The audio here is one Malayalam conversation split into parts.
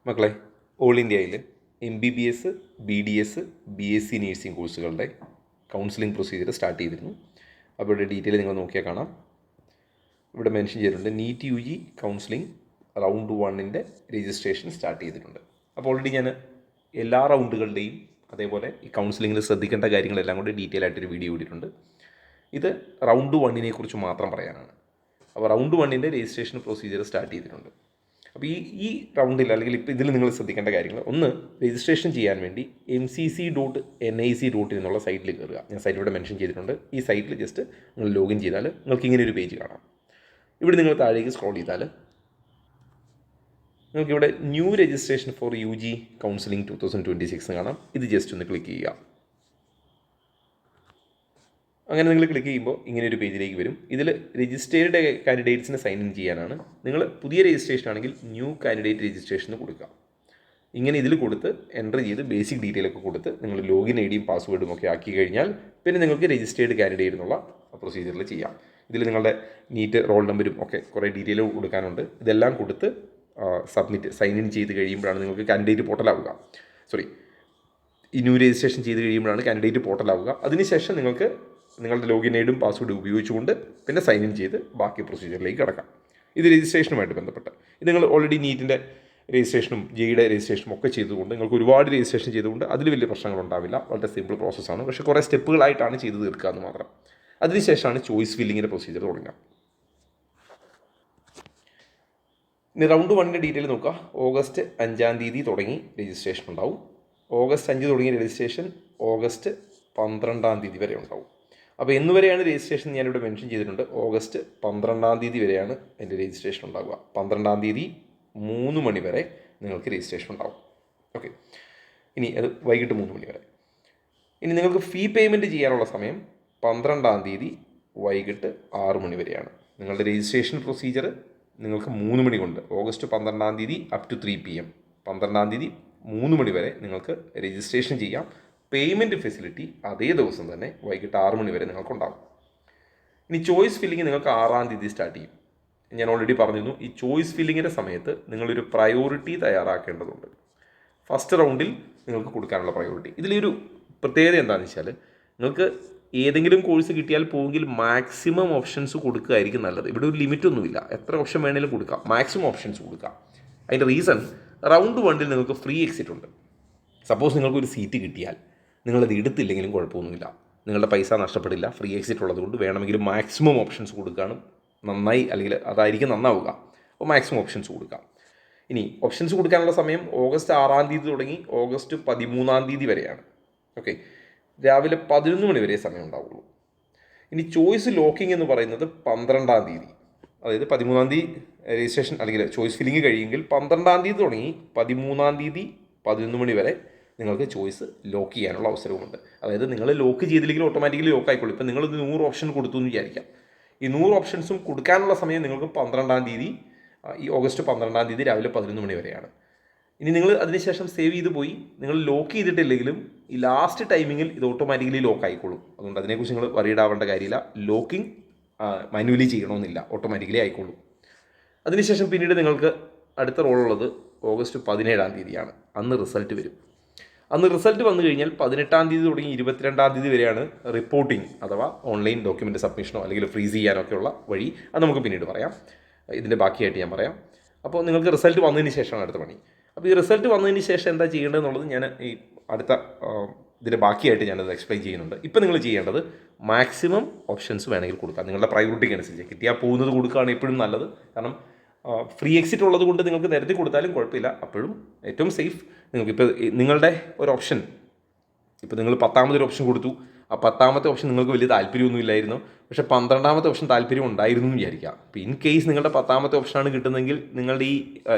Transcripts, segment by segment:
മക്കളെ, ഓൾ ഇന്ത്യയിൽ MBBS, BDS, BSc നേഴ്സിംഗ് കോഴ്സുകളുടെ കൗൺസിലിംഗ് പ്രൊസീജിയർ സ്റ്റാർട്ട് ചെയ്തിരുന്നു. അപ്പോൾ ഇവിടെ ഡീറ്റെയിൽ നിങ്ങൾ നോക്കിയാൽ കാണാം. ഇവിടെ മെൻഷൻ ചെയ്തിട്ടുണ്ട് NEET UG counselling round 1 registration start ചെയ്തിട്ടുണ്ട്. അപ്പോൾ ഓൾറെഡി ഞാൻ എല്ലാ റൗണ്ടുകളുടെയും അതേപോലെ ഈ കൗൺസിലിങ്ങിൽ ശ്രദ്ധിക്കേണ്ട കാര്യങ്ങളെല്ലാം കൂടി ഡീറ്റെയിൽ ആയിട്ടൊരു വീഡിയോ ഇട്ടിട്ടുണ്ട്. ഇത് റൗണ്ട് 1 കുറിച്ച് മാത്രം പറയാനാണ്. അപ്പോൾ റൗണ്ട് 1 രജിസ്ട്രേഷൻ പ്രൊസീജിയർ സ്റ്റാർട്ട് ചെയ്തിട്ടുണ്ട്. അപ്പോൾ ഈ റൗണ്ടിൽ അല്ലെങ്കിൽ ഇപ്പോൾ ഇതിൽ നിങ്ങൾ ശ്രദ്ധിക്കേണ്ട കാര്യങ്ങൾ, ഒന്ന്, രജിസ്ട്രേഷൻ ചെയ്യാൻ വേണ്ടി mcc.nic.in എന്നുള്ള സൈറ്റിൽ കയറുക. ഞാൻ സൈറ്റ് ഇവിടെ മെൻഷൻ ചെയ്തിട്ടുണ്ട്. ഈ സൈറ്റിൽ ജസ്റ്റ് നിങ്ങൾ ലോഗിൻ ചെയ്താൽ നിങ്ങൾക്ക് ഇങ്ങനെ ഒരു പേജ് കാണാം. ഇവിടെ നിങ്ങൾ താഴേക്ക് സ്ക്രോൾ ചെയ്താൽ നിങ്ങൾക്കിവിടെ new registration for UG counselling 2026 കാണാം. ഇത് ജസ്റ്റ് ഒന്ന് ക്ലിക്ക് ചെയ്യുക. അങ്ങനെ നിങ്ങൾ ക്ലിക്ക് ചെയ്യുമ്പോൾ ഇങ്ങനെ ഒരു പേജിലേക്ക് വരും. ഇതിൽ രജിസ്റ്റേർഡ് കാൻഡിഡേറ്റ്സിന് സൈൻ ഇൻ ചെയ്യാനാണ്. നിങ്ങൾ പുതിയ രജിസ്ട്രേഷൻ ആണെങ്കിൽ ന്യൂ കാൻഡിഡേറ്റ് രജിസ്ട്രേഷന് കൊടുക്കുക. ഇങ്ങനെ ഇതിൽ കൊടുത്ത് എൻ്റർ ചെയ്ത് ബേസിക് ഡീറ്റെയിലൊക്കെ കൊടുത്ത് നിങ്ങൾ ലോഗിൻ ഐഡിയും പാസ്വേഡും ഒക്കെ ആക്കി കഴിഞ്ഞാൽ പിന്നെ നിങ്ങൾക്ക് രജിസ്റ്റേർഡ് കാൻഡിഡേറ്റ് എന്നുള്ള പ്രൊസീജിയറിൽ ചെയ്യാം. ഇതിൽ നിങ്ങളുടെ നീറ്റ് റോൾ നമ്പരും ഒക്കെ കുറേ ഡീറ്റെയിൽ കൊടുക്കാനുണ്ട്. ഇതെല്ലാം കൊടുത്ത് സൈൻ ഇൻ ചെയ്ത് കഴിയുമ്പോഴാണ് നിങ്ങൾക്ക് കാൻഡിഡേറ്റ് പോർട്ടലാവുക. ഈ ന്യൂ രജിസ്ട്രേഷൻ ചെയ്ത് കഴിയുമ്പോഴാണ് കാൻഡിഡേറ്റ് പോർട്ടലാവുക. അതിനുശേഷം നിങ്ങൾക്ക് നിങ്ങളുടെ ലോഗിൻ ഐഡിയും പാസ്വേഡും ഉപയോഗിച്ചുകൊണ്ട് പിന്നെ സൈൻ ഇൻ ചെയ്ത് ബാക്കി പ്രൊസീജിയറിലേക്ക് കടക്കാം. ഇത് രജിസ്ട്രേഷനുമായിട്ട് ബന്ധപ്പെട്ട്. ഇത് നിങ്ങൾ ഓൾറെഡി നീറ്റിൻ്റെ രജിസ്ട്രേഷനും ജെയുടെ രജിസ്ട്രേഷനും ഒക്കെ ചെയ്തുകൊണ്ട് നിങ്ങൾക്ക് ഒരുപാട് രജിസ്ട്രേഷൻ ചെയ്തുകൊണ്ട് അതിൽ വലിയ പ്രശ്നങ്ങളുണ്ടാവില്ല. വളരെ സിമ്പിൾ പ്രോസസ്സാണ്. പക്ഷേ കുറേ സ്റ്റെപ്പുകളായിട്ടാണ് ചെയ്ത് തീർക്കുക എന്ന് മാത്രം. അതിനുശേഷമാണ് ചോയ്സ് ഫില്ലിങ്ങിൻ്റെ പ്രൊസീജിയർ തുടങ്ങുക. ഇനി റൗണ്ട് 1 ഡീറ്റെയിൽ നോക്കുക. ഓഗസ്റ്റ് 5 തുടങ്ങി രജിസ്ട്രേഷൻ ഉണ്ടാവും. ഓഗസ്റ്റ് 5 തുടങ്ങിയ രജിസ്ട്രേഷൻ ഓഗസ്റ്റ് 12 വരെ ഉണ്ടാവും. അപ്പോൾ എന്ന് വരെയാണ് രജിസ്ട്രേഷൻ ഞാനിവിടെ മെൻഷൻ ചെയ്തിട്ടുണ്ട്. ഓഗസ്റ്റ് 12 വരെയാണ് എൻ്റെ രജിസ്ട്രേഷൻ ഉണ്ടാവുക. 12 3 മണി വരെ നിങ്ങൾക്ക് രജിസ്ട്രേഷൻ ഉണ്ടാവും. ഓക്കെ, ഇനി അത് വൈകിട്ട് 3 മണി വരെ. ഇനി നിങ്ങൾക്ക് ഫീ പേയ്മെൻറ്റ് ചെയ്യാനുള്ള സമയം 12 വൈകിട്ട് 6 മണി വരെയാണ്. നിങ്ങളുടെ രജിസ്ട്രേഷൻ പ്രൊസീജിയർ നിങ്ങൾക്ക് 3 മണി കൊണ്ട് ഓഗസ്റ്റ് 12 അപ് ടു 3 PM 12 3 മണി വരെ നിങ്ങൾക്ക് രജിസ്ട്രേഷൻ ചെയ്യാം. പേയ്മെൻറ്റ് ഫെസിലിറ്റി അതേ ദിവസം തന്നെ വൈകിട്ട് 6 മണി വരെ നിങ്ങൾക്കുണ്ടാകും. ഇനി ചോയ്സ് ഫില്ലിങ് നിങ്ങൾക്ക് 6 സ്റ്റാർട്ട് ചെയ്യും. ഞാൻ ഓൾറെഡി പറഞ്ഞിരുന്നു, ഈ ചോയ്സ് ഫില്ലിങ്ങിൻ്റെ സമയത്ത് നിങ്ങളൊരു പ്രയോറിറ്റി തയ്യാറാക്കേണ്ടതുണ്ട്. ഫസ്റ്റ് റൗണ്ടിൽ നിങ്ങൾക്ക് കൊടുക്കാനുള്ള പ്രയോറിറ്റി. ഇതിലൊരു പ്രത്യേകത എന്താണെന്ന് വെച്ചാൽ, നിങ്ങൾക്ക് ഏതെങ്കിലും കോഴ്സ് കിട്ടിയാൽ പോയെങ്കിൽ മാക്സിമം ഓപ്ഷൻസ് കൊടുക്കുകയായിരിക്കും നല്ലത്. ഇവിടെ ഒരു ലിമിറ്റൊന്നുമില്ല, എത്ര ഓപ്ഷൻ വേണമെങ്കിലും കൊടുക്കാം, മാക്സിമം ഓപ്ഷൻസ് കൊടുക്കാം. അതിൻ്റെ റീസൺ, റൗണ്ട് 1 നിങ്ങൾക്ക് ഫ്രീ എക്സിറ്റ് ഉണ്ട്. സപ്പോസ് നിങ്ങൾക്കൊരു സീറ്റ് കിട്ടിയാൽ നിങ്ങളത് എടുത്തില്ലെങ്കിലും കുഴപ്പമൊന്നുമില്ല, നിങ്ങളുടെ പൈസ നഷ്ടപ്പെടില്ല. ഫ്രീ എക്സിറ്റ് ഉള്ളതുകൊണ്ട് വേണമെങ്കിൽ മാക്സിമം ഓപ്ഷൻസ് കൊടുക്കുകയാണ് നന്നായി, അല്ലെങ്കിൽ അതായിരിക്കും നന്നാവുക. അപ്പോൾ മാക്സിമം ഓപ്ഷൻസ് കൊടുക്കാം. ഇനി ഓപ്ഷൻസ് കൊടുക്കാനുള്ള സമയം ഓഗസ്റ്റ് 6 തുടങ്ങി ഓഗസ്റ്റ് 13 വരെയാണ്. ഓക്കെ, രാവിലെ 11 മണി വരെ സമയം ഉണ്ടാവുള്ളൂ. ഇനി ചോയ്സ് ലോക്കിംഗ് എന്ന് പറയുന്നത് 12, അതായത് 13 രജിസ്ട്രേഷൻ അല്ലെങ്കിൽ ചോയ്സ് ഫില്ലിങ് കഴിയുമെങ്കിൽ 12 തുടങ്ങി 13 11 മണി വരെ നിങ്ങൾക്ക് ചോയ്സ് ലോക്ക് ചെയ്യാനുള്ള അവസരവുമുണ്ട്. അതായത് നിങ്ങൾ ലോക്ക് ചെയ്തില്ലെങ്കിൽ ഓട്ടോമാറ്റിക്കലി ലോക്ക് ആയിക്കോളും. ഇപ്പം നിങ്ങളത് 100 ഓപ്ഷൻ കൊടുത്തു എന്ന് വിചാരിക്കാം. ഈ 100 ഓപ്ഷൻസും കൊടുക്കാനുള്ള സമയം നിങ്ങൾക്ക് 12 ഈ ഓഗസ്റ്റ് 12 രാവിലെ 11 മണി വരെയാണ്. ഇനി നിങ്ങൾ അതിനുശേഷം സേവ് ചെയ്ത് പോയി നിങ്ങൾ ലോക്ക് ചെയ്തിട്ടില്ലെങ്കിലും ഈ ലാസ്റ്റ് ടൈമിങ്ങിൽ ഇത് ഓട്ടോമാറ്റിക്കലി ലോക്ക് ആയിക്കോളും. അതുകൊണ്ട് അതിനെക്കുറിച്ച് നിങ്ങൾ വറീഡ് ആവേണ്ട കാര്യമില്ല. ലോക്കിംഗ് മാനുവലി ചെയ്യണമെന്നില്ല, ഓട്ടോമാറ്റിക്കലി ആയിക്കോളും. അതിനുശേഷം പിന്നീട് നിങ്ങൾക്ക് അടുത്ത റോളുള്ളത് ഓഗസ്റ്റ് 17 അന്ന് റിസൾട്ട് വരും. അന്ന് റിസൾട്ട് വന്നു കഴിഞ്ഞാൽ 18 തുടങ്ങി 22 വരെയാണ് റിപ്പോർട്ടിംഗ് അഥവാ ഓൺലൈൻ ഡോക്യുമെൻ്റ് സബ്മിഷനോ അല്ലെങ്കിൽ ഫ്രീസ് ചെയ്യാനൊക്കെയുള്ള വഴി. അത് നമുക്ക് പിന്നീട് പറയാം, ഇതിൻ്റെ ബാക്കിയായിട്ട് ഞാൻ പറയാം. അപ്പോൾ നിങ്ങൾക്ക് റിസൾട്ട് വന്നതിന് ശേഷമാണ് അടുത്ത പണി. അപ്പോൾ ഈ റിസൾട്ട് വന്നതിന് ശേഷം എന്താ ചെയ്യേണ്ടതെന്നുള്ളത് ഞാൻ ഈ അടുത്ത ഇതിൻ്റെ ബാക്കിയായിട്ട് ഞാനത് എക്സ്പ്ലെയിൻ ചെയ്യുന്നുണ്ട്. ഇപ്പോൾ നിങ്ങൾ ചെയ്യേണ്ടത് മാക്സിമം ഓപ്ഷൻസ് വേണമെങ്കിൽ കൊടുക്കാം. നിങ്ങളുടെ പ്രയോറിറ്റിക്ക് അനുസരിച്ച് കിട്ടിയാൽ പോകുന്നത് കൊടുക്കുകയാണ് എപ്പോഴും നല്ലത്. കാരണം ഫ്രീ എക്സിറ്റ് ഉള്ളത് കൊണ്ട് നിങ്ങൾക്ക് നിരത്തി കൊടുത്താലും കുഴപ്പമില്ല. അപ്പോഴും ഏറ്റവും സേഫ് നിങ്ങൾക്കിപ്പോൾ നിങ്ങളുടെ ഒരു ഓപ്ഷൻ, ഇപ്പോൾ നിങ്ങൾ 10ാമതൊരു ഓപ്ഷൻ കൊടുത്തു, ആ 10ാമത്തെ ഓപ്ഷൻ നിങ്ങൾക്ക് വലിയ താല്പര്യമൊന്നും ഇല്ലായിരുന്നു, പക്ഷേ 12ാമത്തെ ഓപ്ഷൻ താല്പര്യം ഉണ്ടായിരുന്നു എന്ന് വിചാരിക്കുക. അപ്പോൾ ഇൻ കേസ് നിങ്ങളുടെ 10ാമത്തെ ഓപ്ഷനാണ് കിട്ടുന്നതെങ്കിൽ നിങ്ങളുടെ ഈ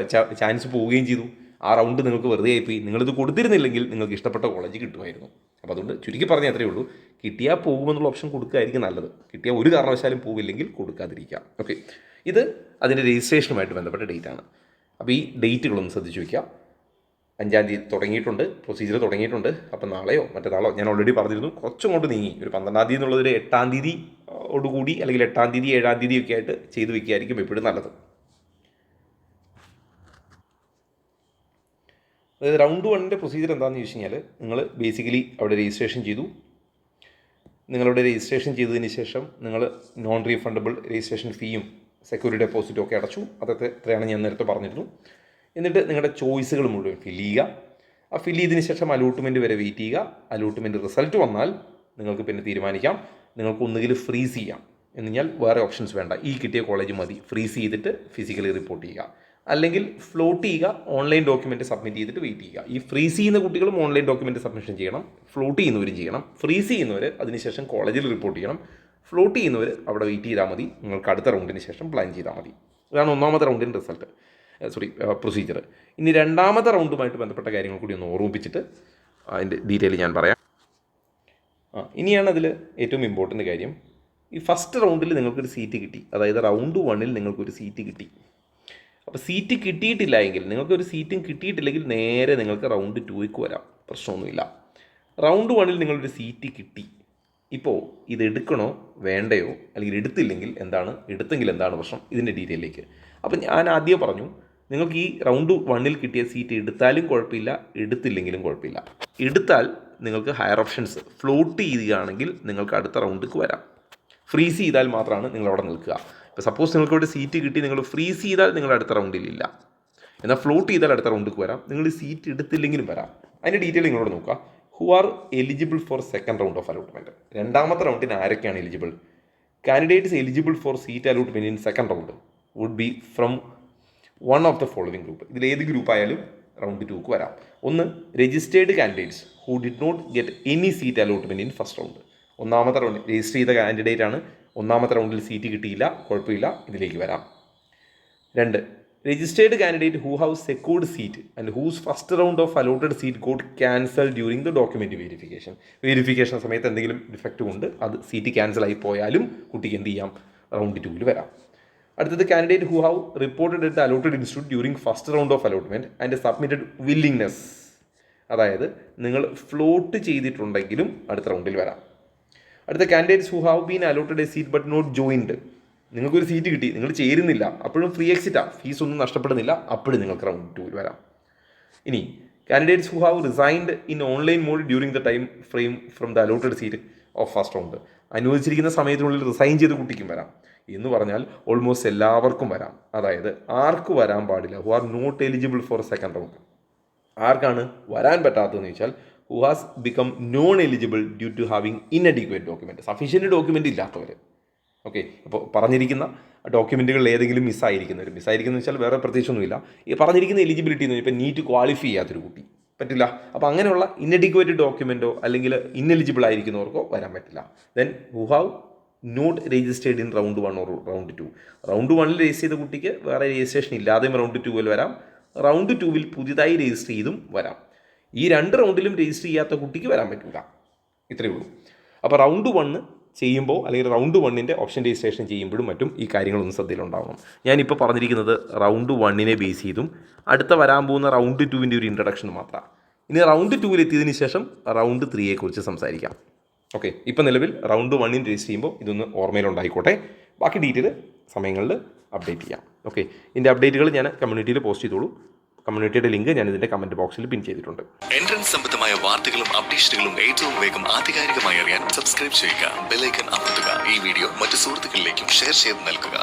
ചാൻസ് പോവുകയും ചെയ്തു, ആ റൗണ്ട് നിങ്ങൾക്ക് വെറുതെ ആയിപ്പോയി. നിങ്ങളിത് കൊടുത്തിരുന്നില്ലെങ്കിൽ നിങ്ങൾക്ക് ഇഷ്ടപ്പെട്ട കോളേജ് കിട്ടുമായിരുന്നു. അപ്പോൾ അതുകൊണ്ട് ചുരുക്കി പറഞ്ഞാൽ അത്രയേ ഉള്ളൂ, കിട്ടിയാൽ പോകുമെന്നുള്ള ഓപ്ഷൻ കൊടുക്കുകയായിരിക്കും നല്ലത്. കിട്ടിയാൽ ഒരു കാരണവശാലും പോവില്ലെങ്കിൽ കൊടുക്കാതിരിക്കാം. ഓക്കെ, ഇത് അതിൻ്റെ രജിസ്ട്രേഷനുമായിട്ട് ബന്ധപ്പെട്ട ഡേറ്റാണ്. അപ്പോൾ ഈ ഡേറ്റുകളൊന്ന് ശ്രദ്ധിച്ച് വയ്ക്കുക. 5 തുടങ്ങിയിട്ടുണ്ട്, പ്രൊസീജിയർ തുടങ്ങിയിട്ടുണ്ട്. അപ്പം നാളെയോ മറ്റന്നാളോ, ഞാൻ ഓൾറെഡി പറഞ്ഞിരുന്നു, കുറച്ചങ്ങോട്ട് നീങ്ങി ഒരു 12 എന്നുള്ളതൊരു 8 ഓടുകൂടി അല്ലെങ്കിൽ 8 7 ഒക്കെ ആയിട്ട് ചെയ്ത് വയ്ക്കുകയായിരിക്കും എപ്പോഴും നല്ലത്. അതായത് റൗണ്ട് 1ൻ്റെ പ്രൊസീജിയർ എന്താണെന്ന് ചോദിച്ചു കഴിഞ്ഞാൽ നിങ്ങൾ ബേസിക്കലി അവിടെ രജിസ്ട്രേഷൻ ചെയ്തു. നിങ്ങളുടെ രജിസ്ട്രേഷൻ ചെയ്തതിന് ശേഷം നിങ്ങൾ നോൺ റീഫണ്ടബിൾ രജിസ്ട്രേഷൻ ഫീയും സെക്യൂരിറ്റി ഡെപ്പോസിറ്റും ഒക്കെ അടച്ചു. അതൊക്കെ എത്രയാണ് ഞാൻ നേരത്തെ പറഞ്ഞിരുന്നു. എന്നിട്ട് നിങ്ങളുടെ ചോയ്സുകൾ മുഴുവൻ ഫില്ല് ചെയ്യുക. ആ ഫില്ല് ചെയ്തതിന് ശേഷം അലോട്ട്മെൻറ്റ് വരെ വെയിറ്റ് ചെയ്യുക. അലോട്ട്മെൻറ്റ് റിസൾട്ട് വന്നാൽ നിങ്ങൾക്ക് പിന്നെ തീരുമാനിക്കാം. നിങ്ങൾക്ക് ഒന്നുകിൽ ഫ്രീസ് ചെയ്യാം എന്ന് കഴിഞ്ഞാൽ വേറെ ഓപ്ഷൻസ് വേണ്ട, ഈ കിട്ടിയ കോളേജ് മതി, ഫ്രീസ് ചെയ്തിട്ട് ഫിസിക്കലി റിപ്പോർട്ട് ചെയ്യുക. അല്ലെങ്കിൽ ഫ്ലോട്ട് ചെയ്യുക, ഓൺലൈൻ ഡോക്യുമെൻറ്റ് സബ്മിറ്റ് ചെയ്തിട്ട് വെയിറ്റ് ചെയ്യുക. ഈ ഫ്രീസ് ചെയ്യുന്ന കുട്ടികളും ഓൺലൈൻ ഡോക്യുമെൻറ്റ് സബ്മിഷൻ ചെയ്യണം, ഫ്ലോട്ട് ചെയ്യുന്നവരും ചെയ്യണം. ഫ്രീസ് ചെയ്യുന്നവർ അതിനുശേഷം കോളേജിൽ റിപ്പോർട്ട് ചെയ്യണം. ഫ്ലോട്ട് ചെയ്യുന്നവർ അവിടെ വെയിറ്റ് ചെയ്താൽ മതി. നിങ്ങൾക്ക് അടുത്ത റൗണ്ടിന് ശേഷം പ്ലാൻ ചെയ്താൽ മതി. ഇതാണ് ഒന്നാമത്തെ റൗണ്ടിൻ്റെ റിസൾട്ട്, പ്രൊസീജിയർ. ഇനി രണ്ടാമത്തെ റൗണ്ടുമായിട്ട് ബന്ധപ്പെട്ട കാര്യങ്ങൾ കൂടി ഒന്ന് ഓർമ്മിപ്പിച്ചിട്ട് അതിൻ്റെ ഡീറ്റെയിൽ ഞാൻ പറയാം. ഇനിയാണ് അതിൽ ഏറ്റവും ഇമ്പോർട്ടൻ്റ് കാര്യം. ഈ ഫസ്റ്റ് റൗണ്ടിൽ നിങ്ങൾക്കൊരു സീറ്റ് കിട്ടി, അതായത് റൗണ്ട് 1ൽ നിങ്ങൾക്കൊരു സീറ്റ് കിട്ടി. അപ്പോൾ സീറ്റ് കിട്ടിയിട്ടില്ല എങ്കിൽ, നിങ്ങൾക്കൊരു സീറ്റും കിട്ടിയിട്ടില്ലെങ്കിൽ നേരെ നിങ്ങൾക്ക് റൗണ്ട് 2ലേക്ക് വരാം, പ്രശ്നമൊന്നുമില്ല. റൗണ്ട് 1ൽ നിങ്ങളൊരു സീറ്റ് കിട്ടി. ഇപ്പോൾ ഇത് എടുക്കണോ വേണ്ടയോ, അല്ലെങ്കിൽ എടുത്തില്ലെങ്കിൽ എന്താണ്, എടുത്തെങ്കിൽ എന്താണ് പ്രശ്നം, ഇതിൻ്റെ ഡീറ്റെയിലേക്ക്. അപ്പം ഞാൻ ആദ്യം പറഞ്ഞു, നിങ്ങൾക്ക് ഈ റൗണ്ട് 1ൽ കിട്ടിയ സീറ്റ് എടുത്താലും കുഴപ്പമില്ല, എടുത്തില്ലെങ്കിലും കുഴപ്പമില്ല. എടുത്താൽ നിങ്ങൾക്ക് ഹയർ ഓപ്ഷൻസ്, ഫ്ലോട്ട് ചെയ്യുകയാണെങ്കിൽ നിങ്ങൾക്ക് അടുത്ത റൗണ്ടിലേക്ക് വരാം. ഫ്രീസ് ചെയ്താൽ മാത്രമാണ് നിങ്ങൾ അവിടെ നിൽക്കുക. ഇപ്പോൾ സപ്പോസ് നിങ്ങൾക്ക് ഇവിടെ സീറ്റ് കിട്ടി, നിങ്ങൾ ഫ്രീസ് ചെയ്താൽ നിങ്ങൾ അടുത്ത റൗണ്ടിലില്ല. എന്നാൽ ഫ്ലോട്ട് ചെയ്താൽ അടുത്ത റൗണ്ടിലേക്ക് വരാം. നിങ്ങൾ സീറ്റ് എടുത്തില്ലെങ്കിലും വരാം. അതിൻ്റെ ഡീറ്റെയിൽ നിങ്ങളോട് നോക്കുക. Who are eligible for second round of allotment. രണ്ടാമത്തെ റൗണ്ടിന് ആരൊക്കെയാണ് eligible? Candidates eligible for seat allotment in second round would be from one of the following group. ഇതിൽ ഏത് ഗ്രൂപ്പ് ആയാലും റൗണ്ട് 2ക്ക് വരാം. ഒന്ന്, registered candidates who did not get any seat allotment in first round. ഒന്നാമത്തെ റൗണ്ട് രജിസ്റ്റർ ചെയ്ത കാൻഡിഡേറ്റ് ആണ്, ഒന്നാമത്തെ റൗണ്ടിൽ സീറ്റ് കിട്ടിയില്ല, കുഴപ്പമില്ല, ഇതിലേക്ക് വരാം. 2, registered candidate who have secured seat and whose first round of allotted seat got cancel during the document verification സമയത്ത് എന്തെങ്കിലും ഡിഫക്റ്റ് കൊണ്ട് അത് സീറ്റ് ക്യാൻസൽ ആയി പോയാലും കുട്ടിക്ക് എന്ത് ചെയ്യാം, റൗണ്ട് 2ൽ വരാം. അടുത്തത്, candidate who have reported at allotted institute during first round of allotment and submitted willingness. അതായത് നിങ്ങൾ ഫ്ലോട്ട് ചെയ്തിട്ടുണ്ടെങ്കിലും അടുത്ത റൗണ്ടിൽ വരാം. അടുത്ത, candidates who have been allotted a seat but not joined. നിങ്ങൾക്കൊരു സീറ്റ് കിട്ടി, നിങ്ങൾ ചേരുന്നില്ല, അപ്പോഴും ഫ്രീ എക്സിറ്റാണ്, ഫീസ് ഒന്നും നഷ്ടപ്പെടുന്നില്ല, അപ്പോഴും നിങ്ങൾക്ക് റൗണ്ട് 2ൽ വരാം. ഇനി, candidates who have resigned in online mode during the time frame from the allotted seat of first round. അനുവദിച്ചിരിക്കുന്ന സമയത്തിനുള്ളിൽ റിസൈൻ ചെയ്ത് കുട്ടിക്കും വരാം. എന്ന് പറഞ്ഞാൽ ഓൾമോസ്റ്റ് എല്ലാവർക്കും വരാം. അതായത് ആർക്ക് വരാൻ പാടില്ല? Who are not eligible for second round. ആർക്കാണ് വരാൻ പറ്റാത്തതെന്ന് ചോദിച്ചാൽ, who has become non eligible due to having inadequate document, sufficient document ഇല്ലാത്തവർ. ഓക്കെ, അപ്പോൾ പറഞ്ഞിരിക്കുന്ന ഡോക്യുമെൻറ്റുകൾ ഏതെങ്കിലും മിസ്സായിരിക്കുന്നവർ, മിസ്സായിരിക്കുന്ന വെച്ചാൽ വേറെ പ്രത്യേകിച്ചൊന്നുമില്ല, ഈ പറഞ്ഞിരിക്കുന്ന എലിജിബിലിറ്റി എന്ന് ഇപ്പോൾ നീറ്റ് ക്വാളിഫൈ ചെയ്യാത്തൊരു കുട്ടി പറ്റില്ല. അപ്പോൾ അങ്ങനെയുള്ള ഇൻഅഡിക്വേറ്റ് ഡോക്യുമെൻറ്റോ അല്ലെങ്കിൽ ഇന്നെലിജിബിൾ ആയിരിക്കുന്നവർക്കോ വരാൻ പറ്റില്ല. Then who have not registered in round 1 or round 2. Round 1ൽ രജിസ്റ്റർ ചെയ്ത കുട്ടിക്ക് വേറെ രജിസ്ട്രേഷൻ ഇല്ലാതെയും റൗണ്ട് 2ൽ വരാം. റൗണ്ട് 2ൽ പുതിയതായി രജിസ്റ്റർ ചെയ്തും വരാം. ഈ 2 റൗണ്ടിലും രജിസ്റ്റർ ചെയ്യാത്ത കുട്ടിക്ക് വരാൻ പറ്റില്ല. ഇത്രയേ ഉള്ളൂ. അപ്പോൾ റൗണ്ട് 1 ചെയ്യുമ്പോൾ, അല്ലെങ്കിൽ റൗണ്ട് 1ൻ്റെ ഓപ്ഷൻ രജിസ്ട്രേഷൻ ചെയ്യുമ്പോഴും മറ്റും ഈ കാര്യങ്ങളൊന്നും ശ്രദ്ധയിലുണ്ടാവണം. ഞാനിപ്പോൾ പറഞ്ഞിരിക്കുന്നത് റൗണ്ട് 1നെ ബേസ് ചെയ്തും അടുത്ത വരാൻ പോകുന്ന റൗണ്ട് 2ൻ്റെ ഒരു ഇൻട്രഡക്ഷൻ മാത്രമാണ്. ഇനി റൗണ്ട് 2ൽ എത്തിയതിന് ശേഷം റൗണ്ട് 3യെക്കുറിച്ച് സംസാരിക്കാം. ഓക്കെ, ഇപ്പോൾ നിലവിൽ റൗണ്ട് 1ന് രജിസ്റ്റർ ചെയ്യുമ്പോൾ ഇതൊന്ന് ഓർമ്മയിലുണ്ടായിക്കോട്ടെ. ബാക്കി ഡീറ്റെയിൽ സമയങ്ങളിൽ അപ്ഡേറ്റ് ചെയ്യാം. ഓക്കെ, ഇതിൻ്റെ അപ്ഡേറ്റുകൾ ഞാൻ കമ്മ്യൂണിറ്റിയിൽ പോസ്റ്റ് ചെയ്തോളൂ. കമ്മ്യൂണിറ്റിയുടെ ലിങ്ക് ഞാൻ ഇതിൻ്റെ കമൻറ്റ് ബോക്സിൽ പിൻ ചെയ്തിട്ടുണ്ട്. എൻട്രൻസ് സംബന്ധമായ വാർത്തകളും അപ്ഡേഷനുകളും ഏറ്റവും വേഗം ആധികാരികമായി അറിയാൻ സബ്സ്ക്രൈബ് ചെയ്യുക, ബെൽ ഐക്കൺ അമർത്തുക. ഈ വീഡിയോ മറ്റു സുഹൃത്തുക്കളിലേക്കും ഷെയർ ചെയ്ത് നൽകുക.